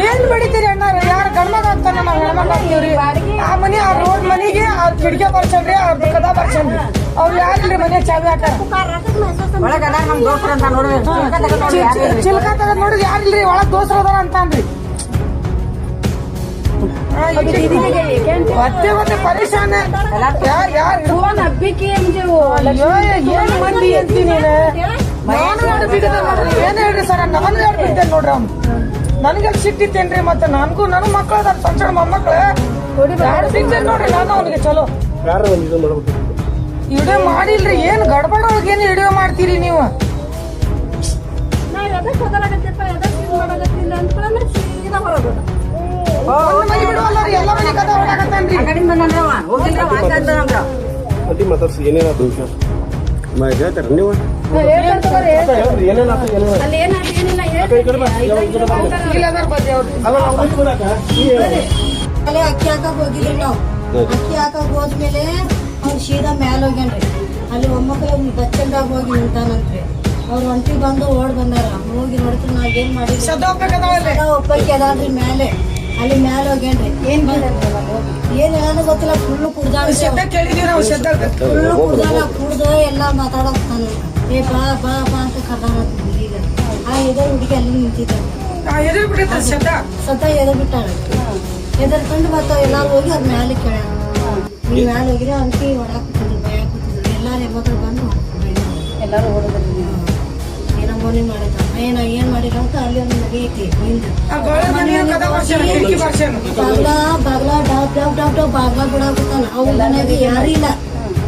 ಏನ್ ಬಡಿತೀರಿ ಅಣ್ಣ? ಯಾರು ಗಂಡ್ಮಗ ಆಗ್ತಾನ, ನಾವ್ ಹೆಣ್ಮಗ ಆಗ್ತೀವ್ರಿ. ಆ ಮನಿ ಆ ರೋಡ್ ಮನಿಗೆ ಅವ್ರ ಕಿಟಕಿ ಬರ್ಸನ್ರಿ, ಅವ್ರ ಕದ ಬರ್ಸನ್ರಿ. ಅವ್ರು ಯಾರಿಲ್ರಿ ಮನೆ ಚಾವಿ ಹಾಕಾರ ಚಿಲ್ಕ ತಗದ್ ನೋಡಿದ್ ಯಾರಿಲ್ರಿ ಒಳಗ್ ದೋಸ್ರ ಅದಾರ ಅಂತಾನ್ರಿ. ಮತ್ತೆ ಪರೇಶಾನ ಏನ್ ಮಂದಿ ಅಂತೀನಿ ಏನ್ ಹೇಳ್ರಿ ಸರ್, ನಾನು ಎರಡು ಬಿಡ್ತೇನೆ ನೋಡ್ರಿ. ಅವ್ನು ನನ್ಗೆ ಸಿಟ್ಟಿತ್ತೇನ್ರಿ, ಮತ್ತೆ ನನ್ಗೂ ನನ್ನ ಮಕ್ಕಳು ಅದಾರ, ಸಣ್ಣ ಸಣ್ಣ ಮೊಮ್ಮಕ್ಳು ನೋಡ್ರಿ. ನಾನು ಅವನಿಗೆ ಚಲೋ ವಿಡಿಯೋ ಮಾಡಿಲ್ರಿ. ಏನ್ ಗಡ್ಬಡ ಒಳಗೆ ಏನು ವಿಡಿಯೋ ಮಾಡ್ತೀರಿ ನೀವು? ಮನೆ ಬಿಡುವಲ್ಲ ರೀ, ಎಲ್ಲ ಮನೆ ಕದ ಹೊಡಾಕತ್ತಾನ್ರಿ. ಹೇಳ್ತಾರ ನೀವು ಅಕ್ಕಿ ಹಾಕಕ್ ಹೋಗಿದ್ರಿ ನಾವು. ಅಕ್ಕಿ ಹಾಕಕ್ ಹೋದ್ಮೇಲೆ ಅವ್ರು ಸೀದಾ ಮ್ಯಾಲ ಹೋಗ್ಯಾನ್ರಿ. ಅಲ್ಲಿ ಒಮ್ಮಕ್ಕಳು ಬಚ್ಚಲ್ದಾಗ ಹೋಗಿ ನಿಂತಾನಂತ್ರಿ. ಅವ್ರು ಒಂಟಿ ಬಂದು ಓಡ್ ಬಂದಾರ. ಹೋಗಿ ನೋಡ್ತೀವಿ ನಾವ್ ಏನ್ ಮಾಡಿದ್ವಿ ಒಪ್ಪಕ್ಕೆ ಅದಾನ್ರಿ ಮ್ಯಾಲೆ. ಅಲ್ಲಿ ಮ್ಯಾಲ ಹೋಗ್ಯಾನ್ರಿ. ಏನ್ ಹೇಳೋದು ಗೊತ್ತಿಲ್ಲ. ಫುಲ್ಲು ಕುಡ್ದಾಡ ಕುಡ್ದು ಎಲ್ಲಾ ಮಾತಾಡೋಗ್ತಾನ. ಏ ಬಾ ಬಾ ಬಾ ಅಂತ ಕರ್ದಾನ. ಈಗ ಆ ಎದುರು ಹುಡುಗಿ ಅಲ್ಲಿ ನಿಂತಿದ್ದ ಸತ ಎದುರು ಬಿಟ್ಟಾಳ. ಎದರ್ಕೊಂಡು ಬರ್ತಾವ ಎಲ್ಲಾರು ಹೋಗಿ ಅವ್ರ ಮ್ಯಾಲೆ ಕೇಳ್ಯಾರ. ನೀವು ಮ್ಯಾಲೆ ಹೋಗಿರಿ ಅಂಕಿ ಹೊಡಾಕತ್ತಿದ್ರು, ಭಯ ಕೂತಿದ್ರು. ಎಲ್ಲಾರು ಹೆಣ್ಮಕ್ಳು ಬಂದು ಎಲ್ಲಾರು ಓಡೋದ್ರಿ. ಏನೋ ಮೋನಿ ಮಾಡಿದ ಏನ್ ಮಾಡಿಲ್ಲ ಅಂತ ಅಲ್ಲಿ ಒಂದು ಮನೆ ಐತಿ. ಬಾಗ್ಲಾ ಡಾಬ್ ಡಾಬ್ ಡಾಬ್ ಡಾಬ್ ಬಾಗ್ಲಾ ಬಿಡಾಕತ್ತಾನ. ಅವ್ರ ಮನ್ಯಾಗ ಯಾರು ಇಲ್ಲ,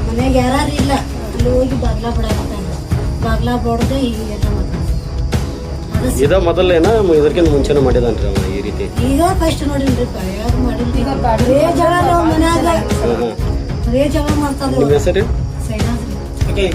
ಮನ್ಯಾಗ ಯಾರು ಇಲ್ಲ. ಅಲ್ಲಿ ಹೋಗಿ ಬಾಗ್ಲಾ ಬಿಡಾಕತ್ತಾನ. ಬಾಗ್ಲಾ ಬಡ್ದು ಹಿಂಗೆಲ್ಲ ಇದ ಮೊದಲೇನ ಇದಕ್ಕಿಂತ ಮುಂಚೆನೂ ಮಾಡಿದಾನ್ರಿ ಅವ ಈ ರೀತಿ? ಈಗ ಫಸ್ಟ್ ನೋಡಿನ್ರಿ. ಯಾರು ಮಾಡಿಲ್ರಿ. ರೇ ಜಗಳ ಮನ್ಯಾಗ ರೇ ಜಗಳ ಮಾಡ್ತಾರ. ನಿಮ್ಮ ಹೆಸರು? ಸೈನಾದ್ರಿ.